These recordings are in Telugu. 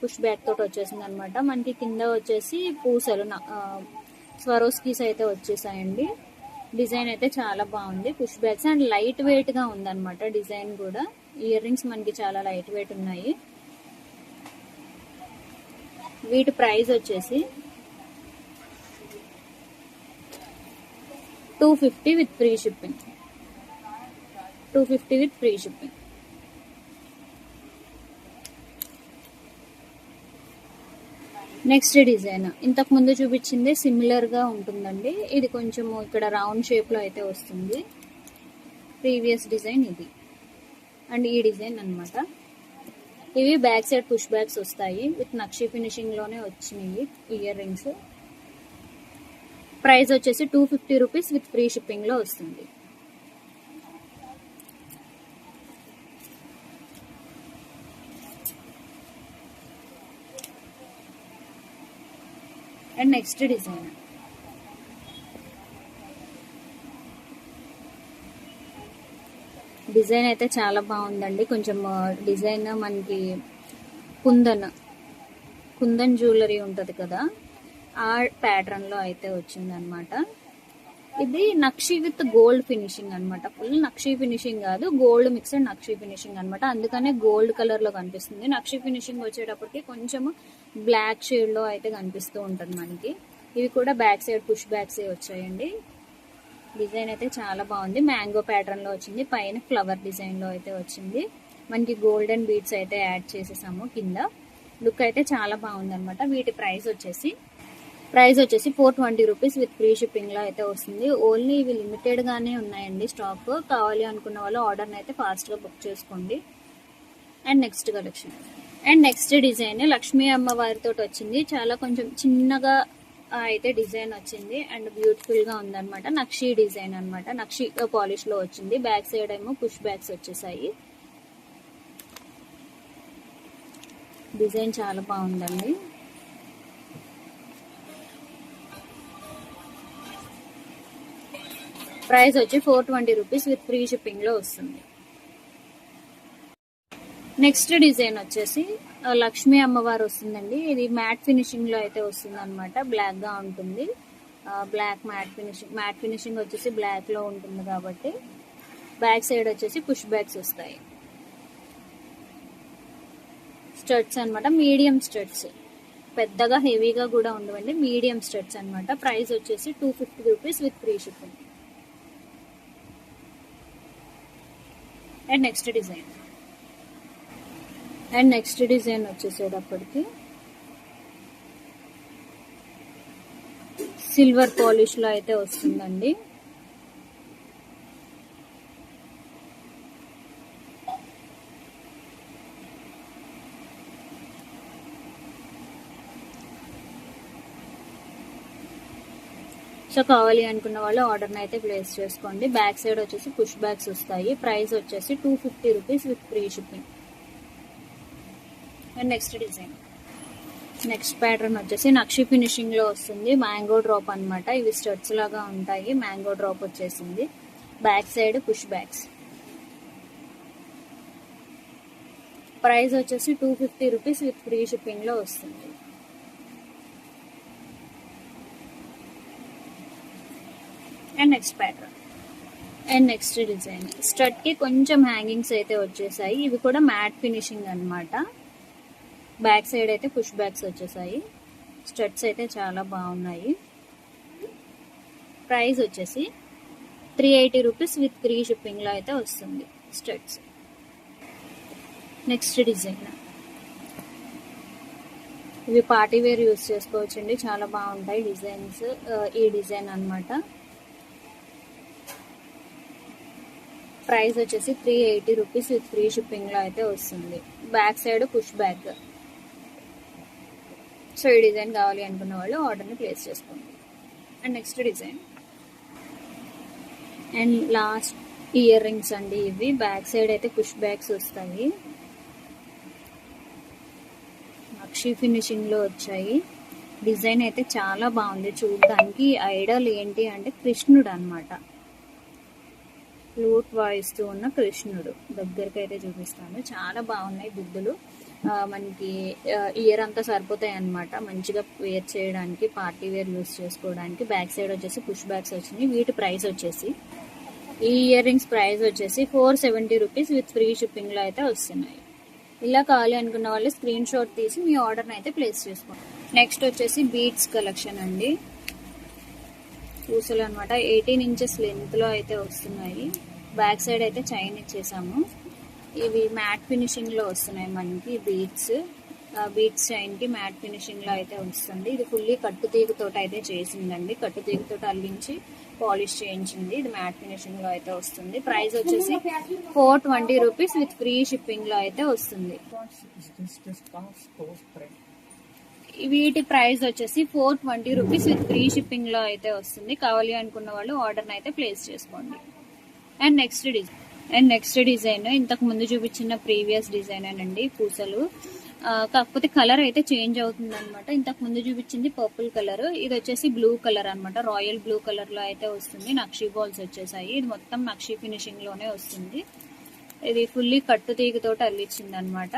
పుష్ బ్యాక్ తోటి వచ్చేసింది అనమాట. మనకి కింద వచ్చేసి పూసలు స్వరోస్కీస్ అయితే వచ్చేసాయండి. డిజైన్ అయితే చాలా బాగుంది. Push bags and light weight గా ఉందన్నమాట డిజైన్ కూడా. ఇయర్ రింగ్స్ మనకి చాలా లైట్ వెయిట్ ఉన్నాయి. వీటి ప్రైస్ వచ్చేసి 250 with free shipping. 250 with free shipping. Next design ఇంతకు ముందు చూపించింది సిమిలర్ గా ఉంటుందండి. ఇది కొంచెం ఇక్కడ రౌండ్ షేప్ లో అయితే వస్తుంది. ప్రీవియస్ డిజైన్ ఇది అండ్ ఈ డిజైన్ అన్నమాట. ఇవి బ్యాక్ సైడ్ పుష్ బ్యాగ్స్ వస్తాయి. విత్ నక్షి ఫినిషింగ్ లోనే వచ్చినాయి ఇయర్ రింగ్స్. ప్రైస్ వచ్చేసి 250 రూపీస్ విత్ ఫ్రీ షిప్పింగ్ లో వస్తుంది. అండ్ నెక్స్ట్ డిజైన్ అయితే చాలా బాగుందండి. కొంచెం డిజైన్ మనకి కుందన్ జ్యువెలరీ ఉంటది కదా, ఆ ప్యాటర్న్ లో అయితే వచ్చింది అనమాట. ఇది నక్షి విత్ గోల్డ్ ఫినిషింగ్ అనమాట. ఫుల్ నక్షి ఫినిషింగ్ కాదు, గోల్డ్ మిక్స్డ్ నక్షి ఫినిషింగ్ అనమాట. అందుకనే గోల్డ్ కలర్ లో కనిపిస్తుంది. నక్షి ఫినిషింగ్ వచ్చేటప్పటికి కొంచెం బ్లాక్ షేడ్ లో అయితే కనిపిస్తూ ఉంటుంది మనకి. ఇవి కూడా బ్యాక్ సైడ్ పుష్ బ్యాగ్స్ వచ్చాయండి. డిజైన్ అయితే చాలా బాగుంది. మ్యాంగో ప్యాటర్న్ లో వచ్చింది. పైన ఫ్లవర్ డిజైన్ లో అయితే వచ్చింది. మనకి గోల్డెన్ బీడ్స్ అయితే యాడ్ చేసేసాము కింద. లుక్ అయితే చాలా బాగుంది అనమాట. వీటి ప్రైస్ వచ్చేసి 420 రూపీస్ విత్ ఫ్రీ షిప్పింగ్ లో అయితే వస్తుంది. ఓన్లీ ఇవి లిమిటెడ్ గానే ఉన్నాయండి స్టాక్. కావాలి అనుకున్న వాళ్ళు ఆర్డర్ అయితే ఫాస్ట్ గా బుక్ చేసుకోండి. And next collection and next design Lakshmi అమ్మవారితో వచ్చింది. చాలా కొంచెం చిన్నగా అయితే డిజైన్ వచ్చింది అండ్ బ్యూటిఫుల్ గా ఉందన్నమాట. నక్షి డిజైన్ అనమాట. నక్షి పాలిష్ లో వచ్చింది. బ్యాక్ సైడ్ ఏమో పుష్ బ్యాగ్స్ వచ్చేసాయి. డిజైన్ చాలా బాగుందండి. ప్రైస్ వచ్చి 420 రూపీస్ విత్ ఫ్రీ షిప్పింగ్ లో వస్తుంది. నెక్స్ట్ డిజైన్ వచ్చేసి లక్ష్మీ అమ్మవారు వస్తుందండి. ఇది మ్యాట్ ఫినిషింగ్ లో అయితే వస్తుంది అనమాట. బ్లాక్ గా ఉంటుంది. బ్లాక్ మ్యాట్ ఫినిషింగ్ వచ్చేసి బ్లాక్ లో ఉంటుంది కాబట్టి బ్యాక్ సైడ్ వచ్చేసి పుష్ బ్యాగ్స్ వస్తాయి. స్టడ్స్ అనమాట. మీడియం స్టడ్స్, పెద్దగా హెవీగా కూడా ఉండవండి. మీడియం స్టడ్స్ అనమాట. ప్రైస్ వచ్చేసి 250 rupees with free shipping. And next design వచ్చేసేటప్పటికి సిల్వర్ పాలిష్ లో అయితే వస్తుందండి. సో కావాలి అనుకున్న వాళ్ళు ఆర్డర్ అయితే ప్లేస్ చేసుకోండి. బ్యాక్ సైడ్ వచ్చేసి పుష్ బ్యాగ్స్ వస్తాయి. ప్రైస్ వచ్చేసి 250 rupees with free shipping. And next pattern వచ్చేసి నక్షి ఫినిషింగ్ లో వస్తుంది. మ్యాంగో డ్రాప్ అనమాట. ఇవి స్టడ్స్ లాగా ఉంటాయి. మ్యాంగో డ్రాప్ వచ్చేసింది. Back side push bags. Price వచ్చేసి 250 రూపీస్ విత్ ఫ్రీ షిప్పింగ్ లో వస్తుంది. అండ్ నెక్స్ట్ డిజైన్ స్టడ్ కి కొంచెం హ్యాంగింగ్స్ అయితే వచ్చేసాయి. ఇవి కూడా మ్యాట్ ఫినిషింగ్ అనమాట. బ్యాక్ సైడ్ అయితే పుష్ బ్యాగ్స్ వచ్చేసాయి. స్టడ్స్ అయితే చాలా బాగున్నాయి. ప్రైస్ వచ్చేసి 380 రూపీస్ విత్ ఫ్రీ షిప్పింగ్ లో అయితే వస్తుంది స్టడ్స్. నెక్స్ట్ డిజైన్ ఇవి పార్టీ వేర్ యూస్ చేసుకోవచ్చండి. చాలా బాగుంటాయి డిజైన్స్. ఈ డిజైన్ అనమాట. ప్రైస్ వచ్చేసి 380 రూపీస్ విత్ ఫ్రీ షిప్పింగ్ లో అయితే వస్తుంది. Back side push bag. So ఈ డిజైన్ కావాలి అనుకున్న వాళ్ళు ఆర్డర్ని ప్లేస్ చేసుకోండి. And next design and last ear rings అండి. ఇవి బ్యాక్ సైడ్ అయితే పుష్ బ్యాగ్స్ వస్తాయి. నక్షి ఫినిషింగ్ లో వచ్చాయి. డిజైన్ అయితే చాలా బాగుంది చూడడానికి. ఐడల్ ఏంటి అంటే కృష్ణుడు అనమాట. ఫ్లూట్ వాయిస్తూ ఉన్న కృష్ణుడు. దగ్గరికి అయితే చూపిస్తాను. చాలా బాగున్నాయి బుద్ధులు. మనకి ఇయర్ అంతా సరిపోతాయి అనమాట. మంచిగా వేర్ చేయడానికి, పార్టీ వేర్ యూస్ చేసుకోవడానికి. బ్యాక్ సైడ్ వచ్చేసి పుష్ బ్యాగ్స్ వచ్చినాయి. వీటి ప్రైస్ వచ్చేసి, ఈ ఇయర్ రింగ్స్ ప్రైస్ వచ్చేసి 470 రూపీస్ విత్ ఫ్రీ షిప్పింగ్ లో అయితే వస్తున్నాయి. ఇలా కావాలి అనుకున్న వాళ్ళు స్క్రీన్ షాట్ తీసి మీ ఆర్డర్ని అయితే ప్లేస్ చేసుకోండి. నెక్స్ట్ వచ్చేసి బీడ్స్ కలెక్షన్ అండి. పూసలు అనమాట 18 ఇంచెస్ లెంత్ లో అయితే వస్తున్నాయి. బ్యాక్ సైడ్ అయితే చైన్ ఇచ్చేసాము. ఇవి మ్యాట్ ఫినిషింగ్ లో వస్తున్నాయి మనకి బీడ్స్. బీడ్స్ చైన్ కి మ్యాట్ ఫినిషింగ్ లో అయితే వస్తుంది. ఇది ఫుల్లీ కట్టు తీగతోటి అయితే చేసిందండి. కట్టు తీగతోటి అల్లించి పాలిష్ చేయించింది. ఇది మ్యాట్ ఫినిషింగ్ లో అయితే వస్తుంది. ప్రైస్ వచ్చేసి 420 రూపీస్ విత్ ఫ్రీ షిప్పింగ్ లో అయితే వస్తుంది. వీటి ప్రైస్ వచ్చేసి 420 రూపీస్ విత్ ఫ్రీ షిప్పింగ్ లో అయితే వస్తుంది. కావాలి అనుకున్న వాళ్ళు ఆర్డర్ అయితే ప్లేస్ చేసుకోండి. అండ్ నెక్స్ట్ డిజైన్ ఇంతకు ముందు చూపించిన ప్రీవియస్ డిజైన్ అండి పూసలు. కాకపోతే కలర్ అయితే చేంజ్ అవుతుంది అనమాట. ఇంతకు ముందు చూపించింది పర్పుల్ కలర్, ఇది వచ్చేసి బ్లూ కలర్ అనమాట. రాయల్ బ్లూ కలర్ లో అయితే వస్తుంది. నక్షీ బాల్స్ వచ్చేసాయి. ఇది మొత్తం నక్షీ ఫినిషింగ్ లోనే వస్తుంది. ఇది ఫుల్లీ కట్టు తీగతోటి అల్లిచ్చింది అనమాట.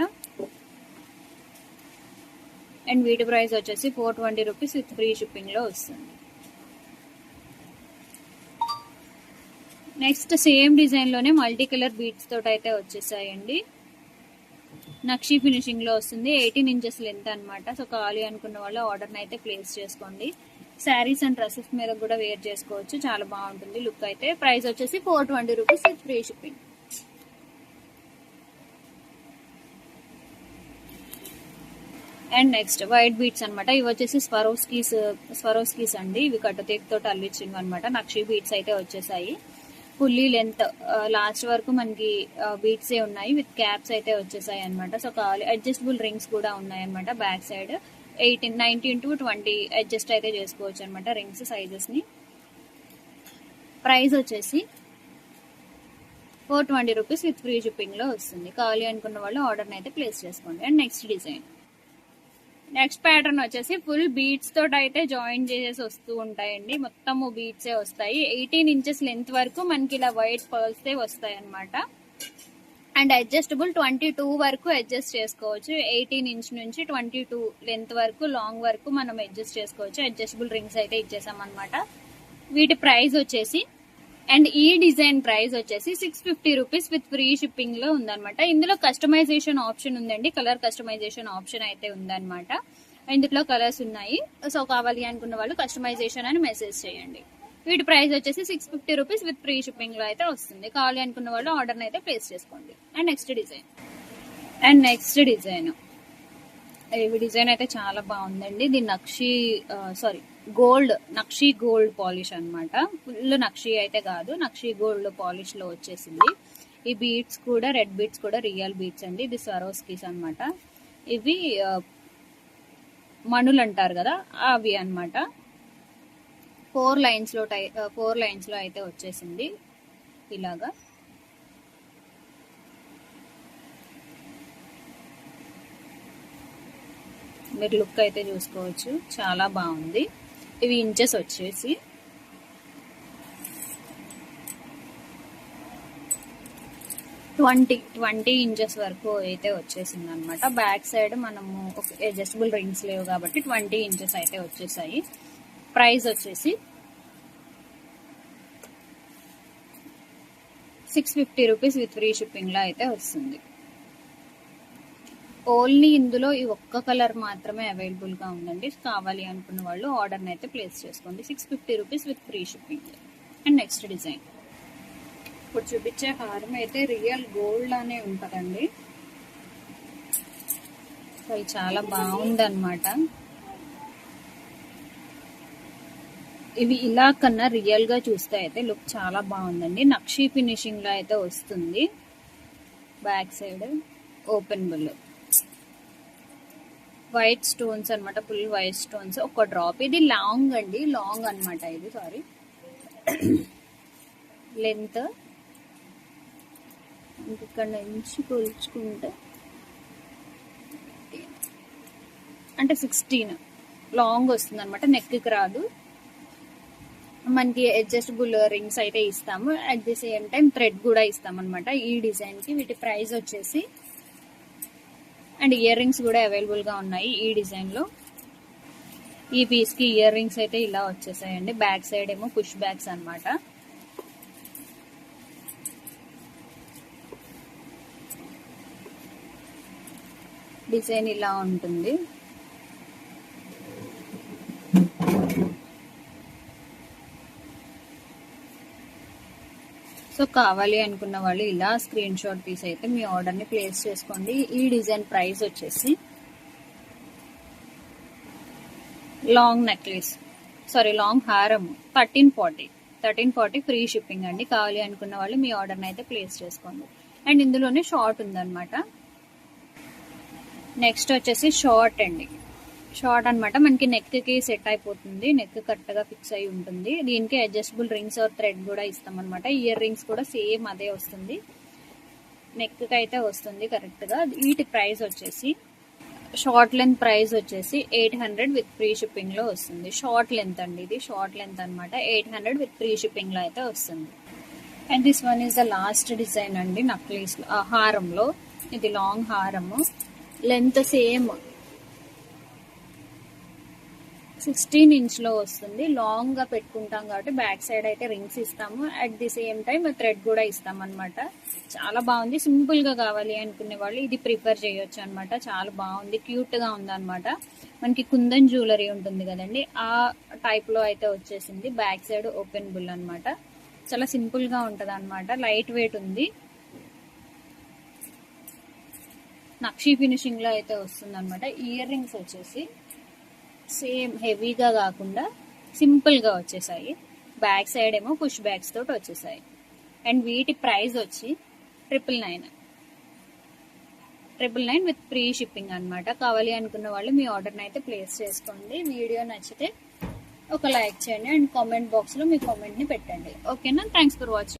అండ్ వీటి ప్రైస్ వచ్చేసి 420 రూపీస్ విత్ ఫ్రీ షిప్పింగ్ లో వస్తుంది. నెక్స్ట్ సేమ్ డిజైన్ లోనే మల్టీ కలర్ బీడ్స్ తోటి అయితే వచ్చేసాయండి. నక్షీ ఫినిషింగ్ లో వస్తుంది. 18 ఇంచెస్ లెంత్ అనమాట. సో కావాలి అనుకున్న వాళ్ళు ఆర్డర్ అయితే ప్లేస్ చేసుకోండి. శారీస్ అండ్ డ్రెస్సెస్ మీద కూడా వేర్ చేసుకోవచ్చు. చాలా బాగుంటుంది లుక్ అయితే. ప్రైస్ వచ్చేసి 420 rupees with free shipping. And next white beats అనమాట. ఇవి వచ్చేసి స్వరోస్కీస్ అండి. ఇవి కట్టుతీగతో అల్లిచ్చినవి అనమాట. నక్షీ బీట్స్ అయితే వచ్చేసాయి. ఫుల్లీ లెంత్ లాస్ట్ వరకు మనకి బీట్స్ ఏ ఉన్నాయి. విత్ క్యాప్స్ అయితే వచ్చేసాయి అనమాట. సో కావాలి అడ్జస్టబుల్ రింగ్స్ కూడా ఉన్నాయి అనమాట. బ్యాక్ సైడ్ 19 to 20 అడ్జస్ట్ అయితే చేసుకోవచ్చు అనమాట రింగ్స్ సైజెస్ ని. ప్రైస్ వచ్చేసి 420 రూపీస్ విత్ ఫ్రీ షిప్పింగ్ లో వస్తుంది. కావాలి అనుకున్న వాళ్ళు ఆర్డర్ అయితే ప్లేస్ చేసుకోండి. అండ్ నెక్స్ట్ ప్యాటర్న్ వచ్చేసి ఫుల్ బీడ్స్ తోటి అయితే జాయిన్ చేసేసి వస్తూ ఉంటాయండి. మొత్తము బీడ్సే వస్తాయి. 18 ఇంచెస్ లెంత్ వరకు మనకి ఇలా వైట్ పర్ల్స్ వస్తాయి అనమాట. అండ్ అడ్జస్టబుల్ 22 వరకు అడ్జస్ట్ చేసుకోవచ్చు. 18 ఇంచ్ నుంచి 22 లెంత్ వరకు లాంగ్ వరకు మనం అడ్జస్ట్ చేసుకోవచ్చు. అడ్జస్టబుల్ రింగ్స్ అయితే ఇచ్చేసాం అనమాట. వీటి ప్రైస్ వచ్చేసి, అండ్ ఈ డిజైన్ ప్రైస్ వచ్చేసి 650 రూపీస్ విత్ ఫ్రీ షిప్పింగ్ లో ఉందన్నమాట. ఇందులో కస్టమైజేషన్ ఆప్షన్ ఉందండి. కలర్ కస్టమైజేషన్ ఆప్షన్ అయితే ఉందన్నమాట. ఇందులో కలర్స్ ఉన్నాయి. సో కావాలి అనుకున్న వాళ్ళు కస్టమైజేషన్ అని మెసేజ్ చేయండి. వీటి ప్రైస్ వచ్చేసి 650 రూపీస్ విత్ ఫ్రీ షిప్పింగ్ లో అయితే వస్తుంది. కావాలి అనుకున్న వాళ్ళు ఆర్డర్ అయితే ప్లేస్ చేసుకోండి. అండ్ నెక్స్ట్ డిజైన్ ఈ డిజైన్ అయితే చాలా బాగుందండి. ఇది నక్షీ గోల్డ్ పాలిష్ అనమాట. ఫుల్ నక్షీ అయితే కాదు, నక్షీ గోల్డ్ పాలిష్ లో వచ్చేసింది. ఈ బీడ్స్ కూడా రెడ్ బీడ్స్ కూడా రియల్ బీడ్స్ అండి. ఇది స్వరోస్కీస్ అనమాట. ఇవి మణులు అంటారు కదా, అవి అనమాట. 4 లైన్స్ లో అయితే వచ్చేసింది ఇలాగా. మీరు లుక్ అయితే చూసుకోవచ్చు, చాలా బాగుంది. ఇవి ఇంచెస్ వచ్చేసి 20 ఇంచెస్ వరకు అయితే వచ్చేసింది అనమాట. బ్యాక్ సైడ్ మనము అడ్జస్టబుల్ రింగ్స్ లేవు కాబట్టి 20 ఇంచెస్ అయితే వచ్చేసాయి. ప్రైస్ వచ్చేసి 650 రూపీస్ విత్ ఫ్రీ షిప్పింగ్ లో అయితే వస్తుంది. ఓన్లీ ఇందులో ఈ ఒక్క కలర్ మాత్రమే అవైలబుల్ గా ఉందండి. కావాలి అనుకున్న వాళ్ళు ఆర్డర్ అయితే ప్లేస్ చేసుకోండి. 650 rupees with free shipping. And next design, ఇప్పుడు చూపించే హారం అయితే రియల్ గోల్డ్ అనే ఉంటుందండి. అది చాలా బాగుంది అనమాట. ఇవి ఇలా కన్నా రియల్ గా చూస్తే అయితే లుక్ చాలా బాగుందండి. నక్షీ ఫినిషింగ్ లో అయితే వస్తుంది. Back side openable white stones అనమాట. ఫుల్ వైట్ స్టోన్స్, ఒక డ్రాప్. ఇది లాంగ్ అండి, లాంగ్ అనమాట. ఇది లెంత్ ఇక్కడ నుంచి కొలుచుకుంటే అంటే 16 లాంగ్ వస్తుంది అనమాట. నెక్కి రాదు. మనకి అడ్జస్టబుల్ రింగ్స్ అయితే ఇస్తాము. At the same time thread కూడా ఇస్తాం అనమాట ఈ డిజైన్ కి. వీటి ప్రైస్ వచ్చేసి అండ్ ఇయర్ రింగ్స్ కూడా అవైలబుల్ గా ఉన్నాయి ఈ డిజైన్ లో. ఈ పీస్ కి ఇయర్ రింగ్స్ అయితే ఇలా వచ్చేసాయండి. బ్యాక్ సైడ్ ఏమో పుష్ బ్యాగ్స్ అన్నమాట. డిజైన్ ఇలా ఉంటుంది. సో కావాలి అనుకున్న వాళ్ళు ఇలా స్క్రీన్ షాట్ తీసి అయితే మీ ఆర్డర్ ని ప్లేస్ చేసుకోండి. ఈ డిజైన్ ప్రైస్ వచ్చేసి లాంగ్ నెక్లెస్ లాంగ్ హారం 1340 ఫ్రీ షిప్పింగ్ అండి. కావాలి అనుకున్న వాళ్ళు మీ ఆర్డర్ ని అయితే ప్లేస్ చేసుకోండి. అండ్ ఇందులోనే షార్ట్ ఉందన్నమాట. నెక్స్ట్ వచ్చేసి షార్ట్ అండి. షార్ట్ అన్నమాట, మనకి నెక్ కి సెట్ అయిపోతుంది. నెక్ కరెక్ట్ గా ఫిక్స్ అయి ఉంటుంది. దీనికి అడ్జస్టబుల్ రింగ్స్ ఆర్ థ్రెడ్ కూడా ఇస్తాం అనమాట. ఇయర్ రింగ్స్ కూడా సేమ్ అదే వస్తుంది, నెక్ కి అయితే వస్తుంది కరెక్ట్ గా. వీటి ప్రైస్ వచ్చేసి షార్ట్ లెంత్ ప్రైస్ వచ్చేసి 800 విత్ ఫ్రీ షిప్పింగ్ లో వస్తుంది. షార్ట్ లెంత్ అండి, ఇది షార్ట్ లెంత్ అనమాట. 800 విత్ ఫ్రీ షిప్పింగ్ లో అయితే వస్తుంది. And this one is the last design అండి. నక్లీస్ హారంలో ఇది లాంగ్ హారము. లెంత్ సేమ్ 16 ఇంచ్ లో వస్తుంది. లాంగ్ గా పెట్టుకుంటాం కాబట్టి బ్యాక్ సైడ్ అయితే రింగ్స్ ఇస్తాము. At the same time thread కూడా ఇస్తాం అనమాట. చాలా బాగుంది. సింపుల్ గా కావాలి అనుకునే వాళ్ళు ఇది ప్రిఫర్ చేయొచ్చు అనమాట. చాలా బాగుంది, క్యూట్ గా ఉంది అనమాట. మనకి కుందన్ జ్యువెలరీ ఉంటుంది కదండి, ఆ టైప్ లో అయితే వచ్చేసింది. బ్యాక్ సైడ్ ఓపెన్ బుల్ అనమాట. చాలా సింపుల్ గా ఉంటది అనమాట. లైట్ వెయిట్ ఉంది. నక్షి ఫినిషింగ్ లో అయితే వస్తుంది అనమాట. ఇయర్ రింగ్స్ వచ్చేసి సేమ్ హెవీగా కాకుండా సింపుల్ గా వచ్చేసాయి. బ్యాక్ సైడ్ ఏమో పుష్ బ్యాగ్స్ తోటి వచ్చేసాయి. అండ్ వీటి ప్రైస్ వచ్చి 999 విత్ ఫ్రీ షిప్పింగ్ అనమాట. కావాలి అనుకున్న వాళ్ళు మీ ఆర్డర్ని అయితే ప్లేస్ చేసుకోండి. వీడియో నచ్చితే ఒక లైక్ చేయండి అండ్ కామెంట్ బాక్స్ లో మీ కామెంట్ ని పెట్టండి. ఓకేనా? Thanks for watching.